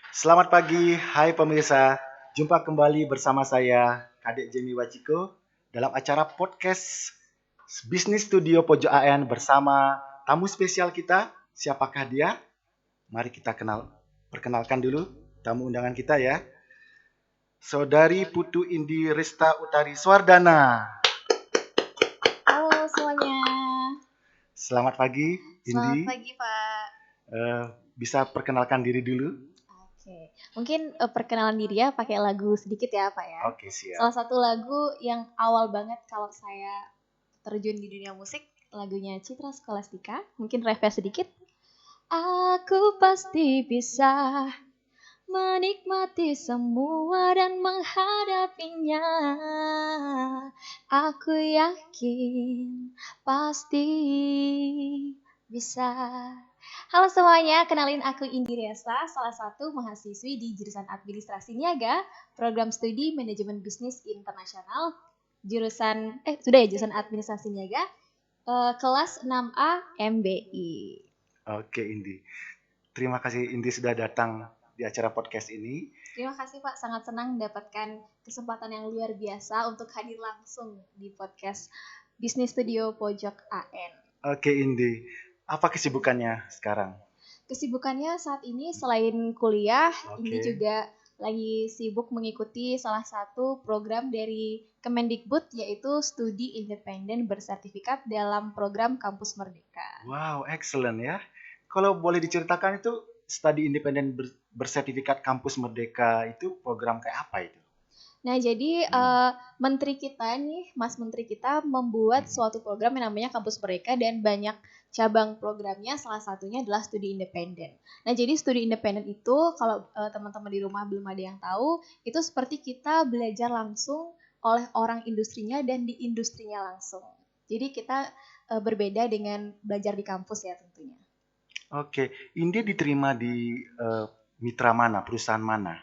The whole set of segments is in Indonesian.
Selamat pagi, hai pemirsa. Jumpa kembali bersama saya, Kadek Jemi Wachiko, dalam acara podcast Bisnis Studio Pojok AN bersama tamu spesial kita. Siapakah dia? Mari kita perkenalkan dulu tamu undangan kita ya. Saudari Putu Indi Resta Utari Swardana. Halo semuanya. Selamat pagi, Indi. Selamat pagi, Pak. Eh, bisa perkenalkan diri dulu? Oke, mungkin perkenalan diri ya pakai lagu sedikit ya, Pak ya. Oke, siap. Salah satu lagu yang awal banget kalau saya terjun di dunia musik, lagunya Citra Scholastika. Mungkin review sedikit. Aku pasti bisa menikmati semua dan menghadapinya. Aku yakin pasti bisa. Halo semuanya, kenalin aku Indi Resa, salah satu mahasiswi di jurusan Administrasi Niaga, program studi Manajemen Bisnis Internasional, jurusan Administrasi Niaga, kelas 6A MBI. Oke, Indi. Terima kasih Indi sudah datang di acara podcast ini. Terima kasih Pak, sangat senang mendapatkan kesempatan yang luar biasa untuk hadir langsung di podcast Bisnis Studio Pojok AN. Oke, Indi. Apa kesibukannya sekarang? Kesibukannya saat ini selain kuliah, Oke. Indi juga lagi sibuk mengikuti salah satu program dari Kemendikbud, yaitu studi independen bersertifikat dalam program Kampus Merdeka. Wow, excellent ya. Kalau boleh diceritakan itu studi independen bersertifikat Kampus Merdeka itu program kayak apa itu? Nah, jadi menteri kita nih, Mas Menteri kita membuat suatu program yang namanya Kampus Merdeka dan banyak cabang programnya, salah satunya adalah studi independen. Nah, jadi studi independen itu kalau teman-teman di rumah belum ada yang tahu, itu seperti kita belajar langsung oleh orang industrinya dan di industrinya langsung. Jadi kita berbeda dengan belajar di kampus ya tentunya. Oke, Indi diterima di mitra mana, perusahaan mana?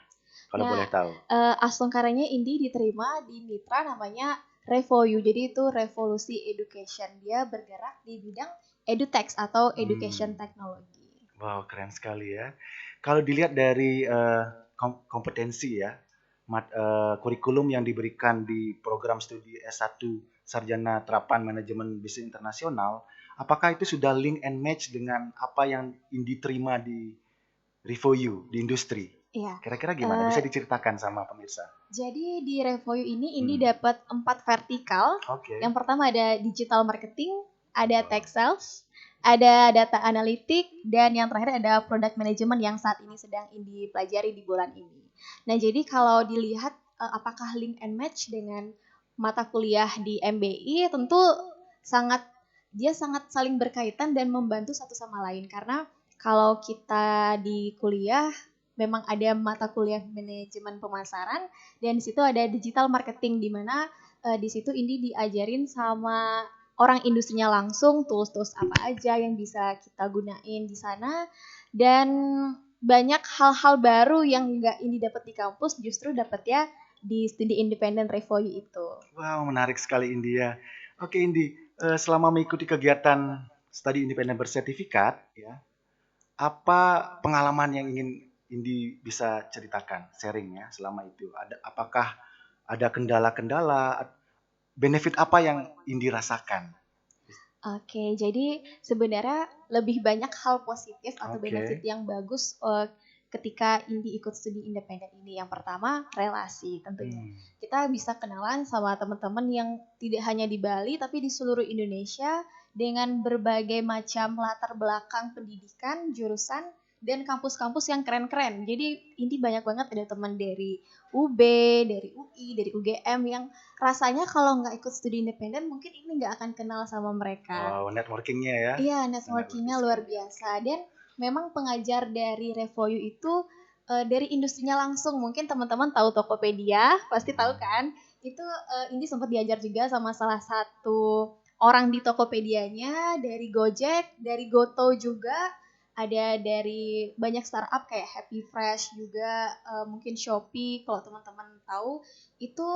Kalau boleh tahu. Aslongkaranya Indi diterima di mitra namanya Revoyu. Jadi itu Revolusi Education. Dia bergerak di bidang edutech atau education technology. Wow, keren sekali ya. Kalau dilihat dari kompetensi ya, kurikulum yang diberikan di program studi S1 Sarjana Terapan Manajemen Bisnis Internasional, apakah itu sudah link and match dengan apa yang Indi terima di Revoyu, di industri? Iya. Kira-kira gimana? Bisa diceritakan sama pemirsa? Jadi di Revoyu ini Indi dapat 4 vertikal. Oke. Yang pertama ada digital marketing, ada tech sales, ada data analitik, dan yang terakhir ada product management yang saat ini sedang Indi pelajari di bulan ini. Nah, jadi kalau dilihat apakah link and match dengan mata kuliah di MBI, tentu dia sangat saling berkaitan dan membantu satu sama lain. Karena kalau kita di kuliah memang ada mata kuliah manajemen pemasaran dan di situ ada digital marketing, di mana di situ Indi diajarin sama orang industrinya langsung tools-tools apa aja yang bisa kita gunain di sana, dan banyak hal-hal baru yang nggak Indi dapat di kampus justru dapat ya di studi independen Revoyu itu. Wow, menarik sekali India. Oke Indi, selama mengikuti kegiatan studi independen bersertifikat, ya, apa pengalaman yang ingin Indi bisa ceritakan, sharing ya selama itu? Apakah ada kendala-kendala, benefit apa yang Indi rasakan? Oke, jadi sebenarnya lebih banyak hal positif atau benefit yang bagus ketika Indi ikut studi independen ini. Yang pertama, relasi tentunya. Kita bisa kenalan sama teman-teman yang tidak hanya di Bali, tapi di seluruh Indonesia dengan berbagai macam latar belakang pendidikan, jurusan, dan kampus-kampus yang keren-keren. Jadi Indi banyak banget ada teman dari UB, dari UI, dari UGM yang rasanya kalau nggak ikut studi independen mungkin ini nggak akan kenal sama mereka. Wow, networkingnya ya? Iya, networkingnya luar biasa. Dan memang pengajar dari Revoyu itu dari industrinya langsung. Mungkin teman-teman tahu Tokopedia, pasti tahu kan? Itu ini sempat diajar juga sama salah satu orang di Tokopedianya, dari Gojek, dari Goto juga, ada dari banyak startup kayak Happy Fresh juga, mungkin Shopee kalau teman-teman tahu. Itu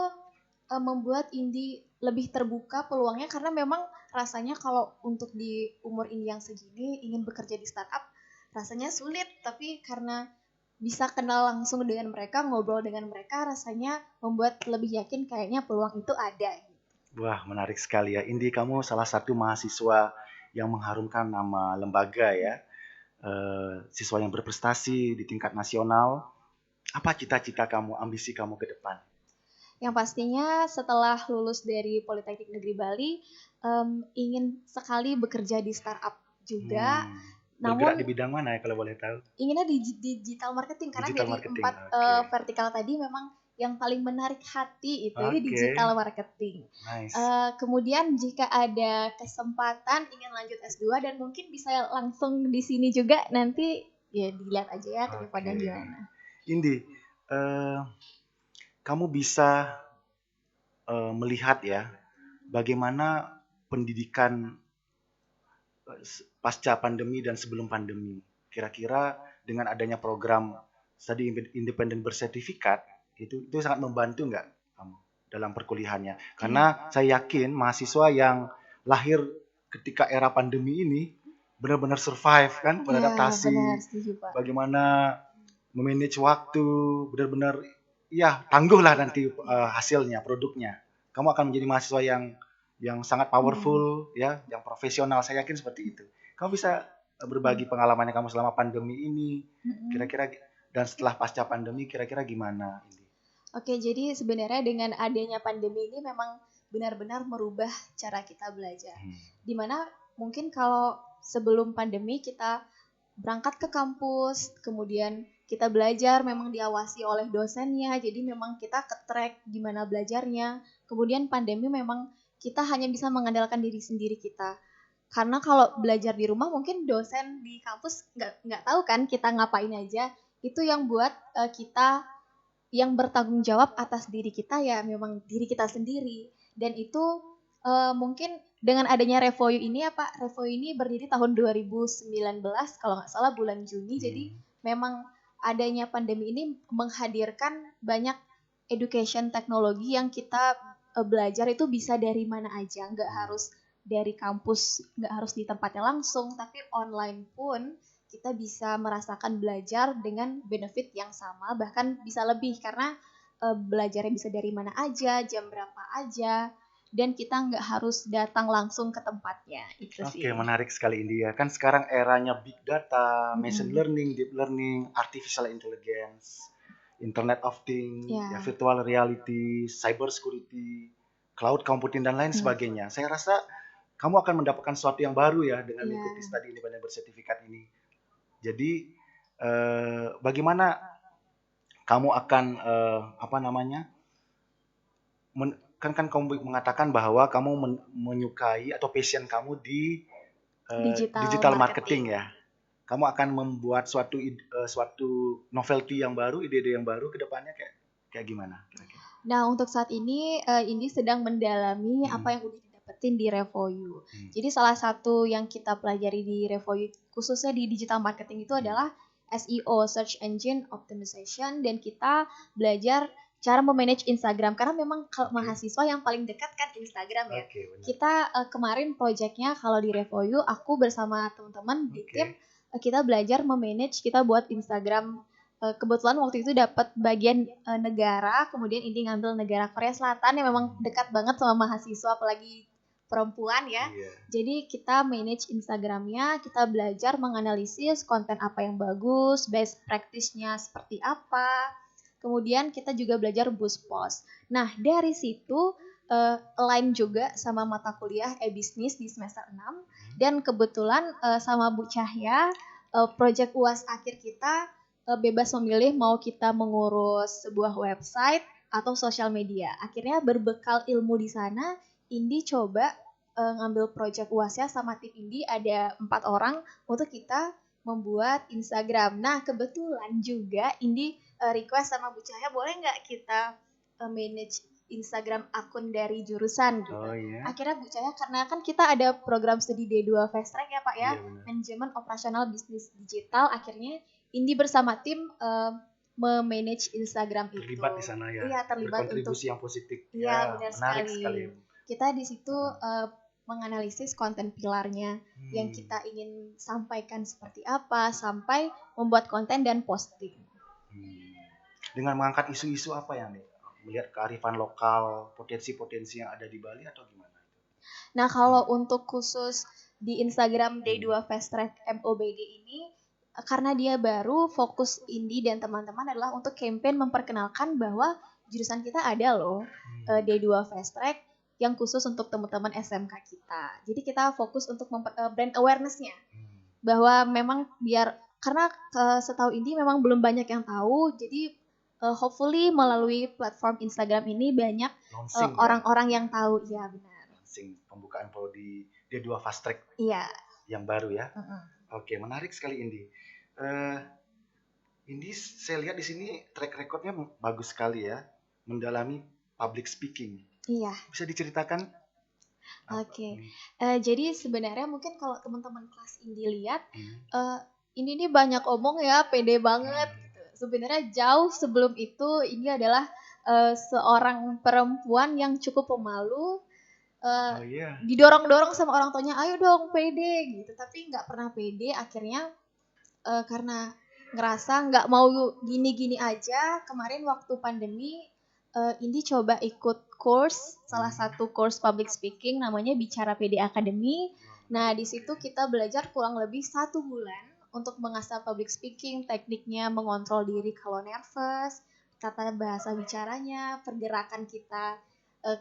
membuat Indi lebih terbuka peluangnya, karena memang rasanya kalau untuk di umur Indi yang segini ingin bekerja di startup rasanya sulit, tapi karena bisa kenal langsung dengan mereka, ngobrol dengan mereka, rasanya membuat lebih yakin kayaknya peluang itu ada. Wah, menarik sekali ya. Indi, kamu salah satu mahasiswa yang mengharumkan nama lembaga ya. Siswa yang berprestasi di tingkat nasional. Apa cita-cita kamu, ambisi kamu ke depan? Yang pastinya setelah lulus dari Politeknik Negeri Bali, ingin sekali bekerja di startup juga. Bergerak Namun di bidang mana ya kalau boleh tahu? inginnya di digital marketing karena Digital dari marketing. 4 Oke. vertikal tadi memang yang paling menarik hati itu Oke. digital marketing. Nice. Kemudian jika ada kesempatan ingin lanjut S2 dan mungkin bisa langsung di sini juga, nanti ya dilihat aja ya ke depannya Oke. gimana. Indi, kamu bisa melihat ya bagaimana pendidikan pasca pandemi dan sebelum pandemi. Kira-kira dengan adanya program studi independen bersertifikat itu sangat membantu nggak kamu dalam perkuliahannya? Karena saya yakin mahasiswa yang lahir ketika era pandemi ini benar-benar survive kan, beradaptasi, benar, setuju, Pak. bagaimana memanage waktu, benar-benar ya tangguh lah nanti hasilnya, produknya. Kamu akan menjadi mahasiswa yang sangat powerful ya, yang profesional. Saya yakin seperti itu. Kamu bisa berbagi pengalamannya kamu selama pandemi ini, kira-kira dan setelah pasca pandemi kira-kira gimana ini? Oke, jadi sebenarnya dengan adanya pandemi ini memang benar-benar merubah cara kita belajar. Dimana mungkin kalau sebelum pandemi kita berangkat ke kampus, kemudian kita belajar memang diawasi oleh dosennya, jadi memang kita ke track gimana belajarnya. Kemudian pandemi memang kita hanya bisa mengandalkan diri sendiri kita. Karena kalau belajar di rumah mungkin dosen di kampus nggak tahu kan kita ngapain aja. Itu yang buat kita yang bertanggung jawab atas diri kita ya memang diri kita sendiri. Dan itu mungkin dengan adanya Revoyu ini ya Pak, Revoyu ini berdiri tahun 2019 kalau nggak salah bulan Juni. Jadi memang adanya pandemi ini menghadirkan banyak education teknologi yang kita belajar itu bisa dari mana aja, nggak harus dari kampus, nggak harus di tempatnya langsung, tapi online pun kita bisa merasakan belajar dengan benefit yang sama, bahkan bisa lebih karena belajarnya bisa dari mana aja, jam berapa aja, dan kita nggak harus datang langsung ke tempatnya. Itu sih. Oke, menarik sekali India. Kan sekarang eranya big data, machine learning, deep learning, artificial intelligence, Internet of Things, ya, virtual reality, cyber security, cloud computing dan lain sebagainya. Saya rasa kamu akan mendapatkan sesuatu yang baru ya dengan mengikuti studi independen bersertifikat ini. Jadi bagaimana kamu akan kan kamu mengatakan bahwa kamu menyukai atau passion kamu di digital marketing ya. Kamu akan membuat suatu novelty yang baru, ide-ide yang baru ke depannya kayak gimana kira-kira? Nah, untuk saat ini Indi sedang mendalami apa yang udah didapetin di Revoyu. Jadi salah satu yang kita pelajari di Revoyu khususnya di digital marketing itu adalah SEO, Search Engine Optimization, dan kita belajar cara memanage Instagram karena memang kalau mahasiswa yang paling dekat kan Instagram ya. Kita kemarin proyeknya kalau di Revoyu aku bersama teman-teman di tim kita belajar memanage, kita buat Instagram. Kebetulan waktu itu dapat bagian negara, kemudian ini ngambil negara Korea Selatan yang memang dekat banget sama mahasiswa apalagi perempuan ya. Jadi kita manage Instagramnya, kita belajar menganalisis konten apa yang bagus, best practice-nya seperti apa. Kemudian kita juga belajar boost post. Nah dari situ align juga sama mata kuliah e-bisnis di semester 6. Dan kebetulan sama Bu Cahya, project UAS akhir kita bebas memilih mau kita mengurus sebuah website atau sosial media. Akhirnya berbekal ilmu di sana, Indi coba ngambil project UASnya sama tim Indi ada 4 orang untuk kita membuat Instagram. Nah kebetulan juga Indi request sama Bu Cahya boleh nggak kita manage Instagram akun dari jurusan gitu. Akhirnya Bu Cahya karena kan kita ada program studi D2 Fast Track ya Pak ya, manajemen operasional bisnis digital, akhirnya Indi bersama tim memanage Instagram itu. Terlibat di sana ya. Iya, terlibat berkontribusi yang positif. Iya, benar menarik sekali. Kita di situ menganalisis konten pilarnya yang kita ingin sampaikan seperti apa sampai membuat konten dan posting. dengan mengangkat isu-isu apa yang nih? Melihat kearifan lokal, potensi-potensi yang ada di Bali atau gimana? Nah, kalau untuk khusus di Instagram Day2 Fast Track MOBD ini, karena dia baru, fokus Indi dan teman-teman adalah untuk campaign memperkenalkan bahwa jurusan kita ada loh, Day2 Fast Track yang khusus untuk teman-teman SMK kita. Jadi kita fokus untuk brand awareness-nya. Bahwa memang karena setahu Indi memang belum banyak yang tahu, jadi hopefully melalui platform Instagram ini banyak orang-orang yang tahu. Ya, benar. Pembukaan prodi D2 Fast Track. Iya. Yang baru ya. Oke, menarik sekali Indi. Indi saya lihat di sini track recordnya bagus sekali ya, mendalami public speaking. Iya. Bisa diceritakan? Oke. Jadi sebenarnya mungkin kalau teman-teman kelas Indi lihat, ini banyak omong ya, pede banget. Sebenarnya jauh sebelum itu, ini adalah seorang perempuan yang cukup pemalu. Didorong-dorong sama orang tuanya, ayo dong pede gitu, tapi nggak pernah pede. Akhirnya karena ngerasa nggak mau gini-gini aja, kemarin waktu pandemi Indi coba ikut salah satu course public speaking namanya Bicara PD Academy. Nah, di situ kita belajar kurang lebih 1 bulan untuk mengasah public speaking, tekniknya, mengontrol diri kalau nervous, tata bahasa bicaranya, pergerakan kita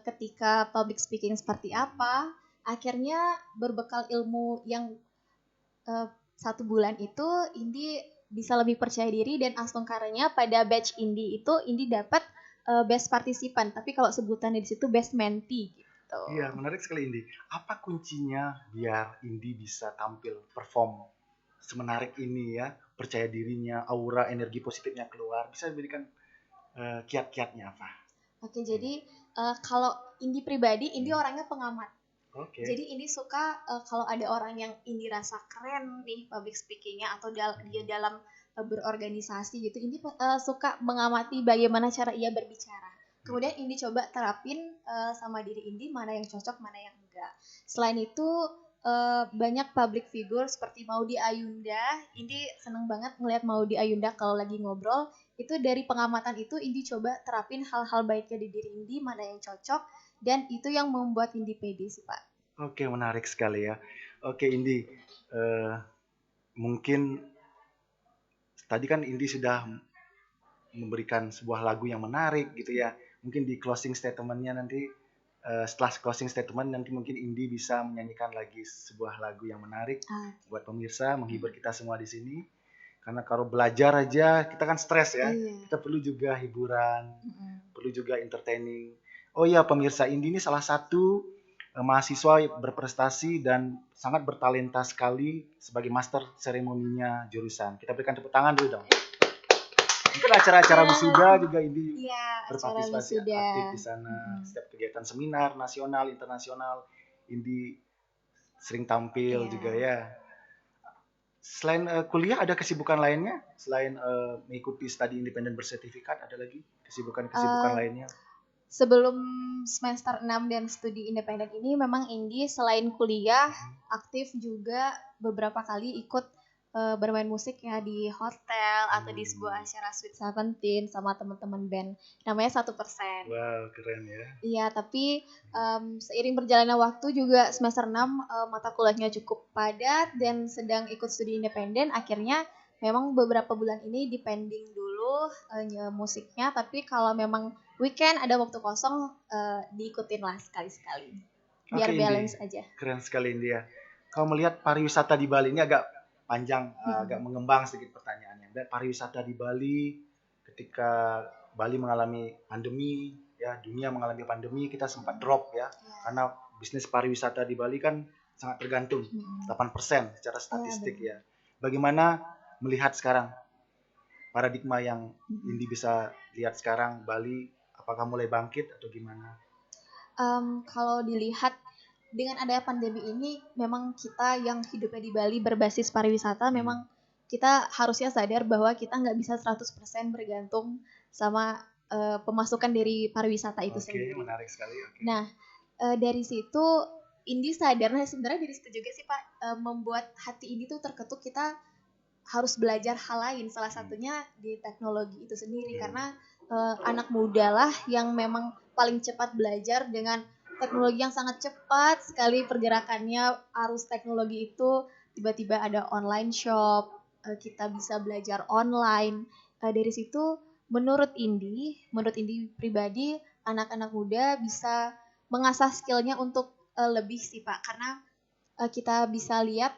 ketika public speaking seperti apa. Akhirnya berbekal ilmu yang 1 bulan itu, Indi bisa lebih percaya diri, dan astungkaranya pada batch Indi itu Indi dapat best participant, tapi kalau sebutannya di situ best mentee gitu. Iya, menarik sekali Indi. Apa kuncinya biar Indi bisa tampil perform semenarik ini ya, percaya dirinya, aura energi positifnya keluar? Bisa diberikan kiat-kiatnya apa? Oke, jadi kalau Indi pribadi, Indi orangnya pengamat. Jadi Indi suka kalau ada orang yang Indi rasa keren nih public speakingnya atau dia dalam berorganisasi gitu, Indi suka mengamati bagaimana cara ia berbicara. Kemudian Indi coba terapin sama diri Indi, mana yang cocok, mana yang enggak. Selain itu banyak public figure seperti Maudy Ayunda. Indi seneng banget ngeliat Maudy Ayunda kalau lagi ngobrol. Itu dari pengamatan itu Indi coba terapin hal-hal baiknya di diri Indi, mana yang cocok, dan itu yang membuat Indi pede sih Pak. Oke, menarik sekali ya. Oke Indi, mungkin tadi kan Indi sudah memberikan sebuah lagu yang menarik gitu ya. Mungkin di closing statement-nya nanti, setelah closing statement nanti mungkin Indi bisa menyanyikan lagi sebuah lagu yang menarik buat pemirsa, menghibur kita semua di sini. Karena kalau belajar aja kita kan stres ya. Kita perlu juga hiburan, perlu juga entertaining. Oh iya pemirsa, Indi ini salah satu mahasiswa berprestasi dan sangat bertalenta sekali sebagai master seremoninya jurusan. Kita berikan tepuk tangan dulu dong. Mungkin acara-acara wisuda juga Indi berpartisipasi aktif di sana. Setiap kegiatan seminar nasional, internasional, Indi sering tampil juga ya. Selain kuliah ada kesibukan lainnya? Selain mengikuti studi independen bersertifikat, ada lagi kesibukan lainnya? Sebelum semester 6 dan studi independen ini, memang Indi selain kuliah aktif juga beberapa kali ikut bermain musik ya di hotel atau di sebuah acara Sweet 17 sama teman-teman band namanya 1%. Wow, keren ya. Iya, tapi seiring berjalannya waktu juga semester 6 mata kuliahnya cukup padat dan sedang ikut studi independen. Akhirnya memang beberapa bulan ini dipending dulu musiknya, tapi kalau memang weekend ada waktu kosong diikutin lah sekali-sekali biar balance aja. Keren sekali Indi ya. Kalau melihat pariwisata di Bali ini agak panjang, agak mengembang sedikit pertanyaannya. Dan pariwisata di Bali ketika Bali mengalami pandemi, ya dunia mengalami pandemi, kita sempat drop ya, karena bisnis pariwisata di Bali kan sangat tergantung 8% secara statistik ya. Bagaimana melihat sekarang paradigma yang Indi bisa lihat sekarang Bali, apakah mulai bangkit atau gimana? Kalau dilihat dengan adanya pandemi ini, memang kita yang hidupnya di Bali berbasis pariwisata, memang kita harusnya sadar bahwa kita nggak bisa 100% bergantung sama pemasukan dari pariwisata itu sendiri. Oke, menarik sekali. Nah, dari situ Indi sadar, nah sebenarnya dari situ juga sih Pak, membuat hati Indi tuh terketuk, kita harus belajar hal lain, salah satunya di teknologi itu sendiri, karena anak muda lah yang memang paling cepat belajar dengan teknologi yang sangat cepat sekali pergerakannya. Arus teknologi itu tiba-tiba ada online shop, kita bisa belajar online. Dari situ menurut Indi pribadi, anak-anak muda bisa mengasah skillnya untuk lebih sih Pak, karena kita bisa lihat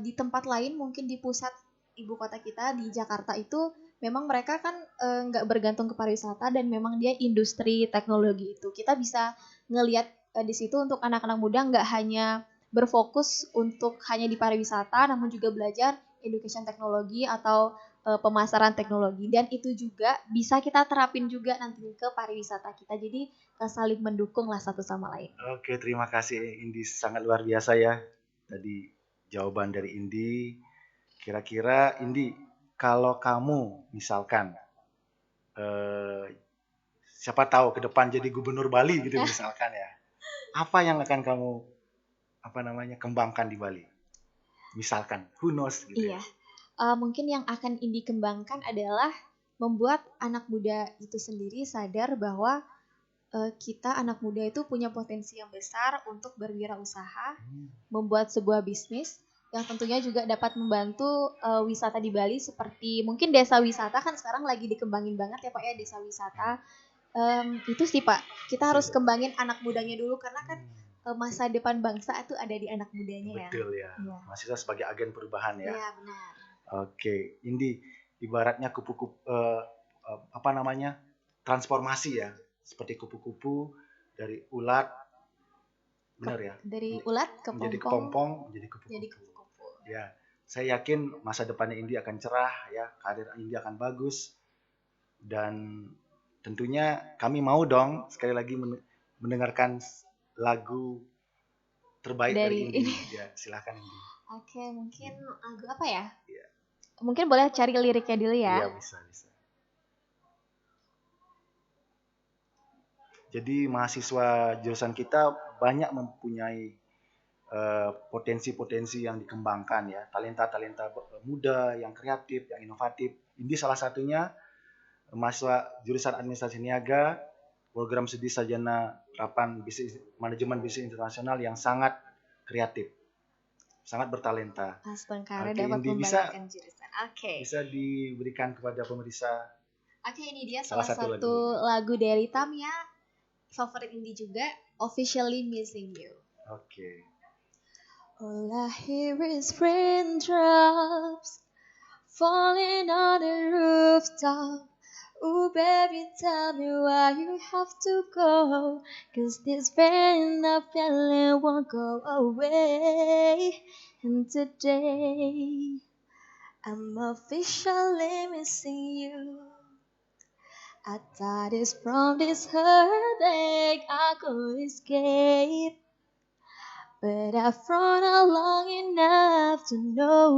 di tempat lain, mungkin di pusat ibu kota kita di Jakarta itu memang mereka kan nggak bergantung ke pariwisata dan memang dia industri teknologi itu. Kita bisa ngelihat di situ untuk anak-anak muda nggak hanya berfokus untuk hanya di pariwisata, namun juga belajar education teknologi atau pemasaran teknologi, dan itu juga bisa kita terapin juga nanti ke pariwisata kita. Jadi saling mendukung lah satu sama lain. Oke, terima kasih Indi, sangat luar biasa ya tadi jawaban dari Indi. Kira-kira Indi, kalau kamu misalkan siapa tahu ke depan jadi gubernur Bali gitu misalkan ya, apa yang akan kamu kembangkan di Bali? Misalkan, who knows gitu Iya. ya. Mungkin yang akan Indi kembangkan adalah membuat anak muda itu sendiri sadar bahwa kita anak muda itu punya potensi yang besar untuk berwirausaha, membuat sebuah bisnis yang tentunya juga dapat membantu wisata di Bali, seperti mungkin desa wisata kan sekarang lagi dikembangin banget ya Pak ya, desa wisata. Itu sih Pak, kita harus kembangin anak mudanya dulu, karena kan masa depan bangsa itu ada di anak mudanya ya. Betul ya. Iya. Mahasiswa sebagai agen perubahan ya. Iya benar. Oke, Indi, ibaratnya kupu-kupu transformasi ya, seperti kupu-kupu dari ulat, benar ya? Dari ulat ke Menjadi pompong, kepompong, menjadi jadi kupu-kupu. kupu-kupu. Ya, saya yakin masa depannya Indi akan cerah ya, karir Indi akan bagus, dan tentunya kami mau dong sekali lagi mendengarkan lagu terbaik dari Dari Indi. Ya, silakan Indi. Oke, mungkin lagu apa ya? Iya. Mungkin boleh cari liriknya dulu ya. Iya, bisa. Jadi mahasiswa jurusan kita banyak mempunyai potensi-potensi yang dikembangkan ya, talenta-talenta muda yang kreatif, yang inovatif. Ini salah satunya mahasiswa jurusan administrasi niaga, program studi sarjana terapan bisnis manajemen bisnis internasional yang sangat kreatif, sangat bertalenta. Astagfirullah, Oke, dapat Indi membanggakan jurusan. Oke. bisa diberikan kepada pemirsa Oke, ini dia salah salah satu satu lagu dari Tamia, favorit Indi juga, Officially Missing You. Oke. All I hear is raindrops falling on the rooftop. Ooh, baby, tell me why you have to go. 'Cause this pain I feeling won't go away. And today, I'm officially missing you. I thought it's from this heartache I could escape. But I've run out long enough to know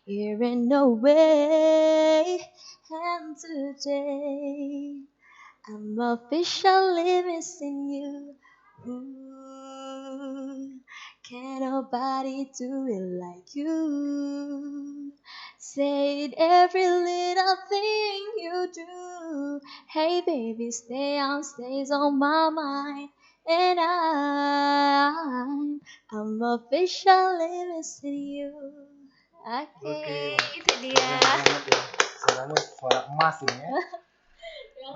there ain't no way. And today, I'm officially missing you. Ooh, can't nobody do it like you. Say it every little thing you do. Hey baby, stays on my mind. And I'm officially missing you. Oke, itu dia. Keren banget ya. Suaramu suara emas ini ya.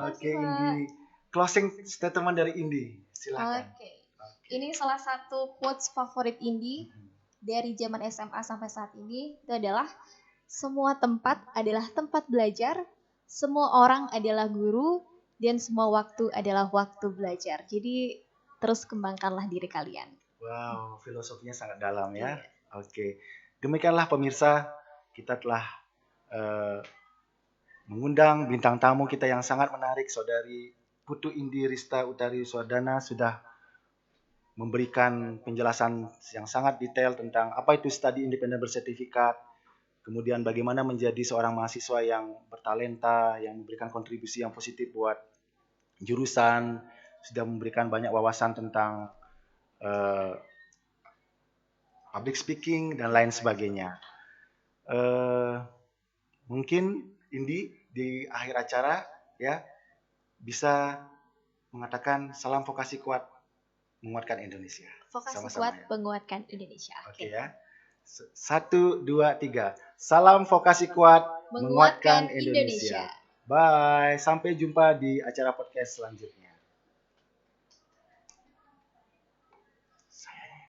Oke, Indi. Closing statement dari Indi. Silakan. Oke. Ini salah satu quotes favorit Indi dari zaman SMA sampai saat ini. Itu adalah, semua tempat adalah tempat belajar, semua orang adalah guru, dan semua waktu adalah waktu belajar. Jadi terus kembangkanlah diri kalian. Wow, filosofinya sangat dalam ya. Iya. Oke. Demikianlah pemirsa, kita telah mengundang bintang tamu kita yang sangat menarik, Saudari Putu Indi Rista Utari Swardana, sudah memberikan penjelasan yang sangat detail tentang apa itu studi independen bersertifikat, kemudian bagaimana menjadi seorang mahasiswa yang bertalenta, yang memberikan kontribusi yang positif buat jurusan, sudah memberikan banyak wawasan tentang public speaking dan lain sebagainya. Eh, Mungkin Indi di akhir acara ya bisa mengatakan salam vokasi kuat menguatkan Indonesia. Vokasi Sama-sama kuat ya. menguatkan Indonesia. Oke ya. 1, 2, 3. Salam vokasi kuat menguatkan Indonesia. Bye. Sampai jumpa di acara podcast selanjutnya.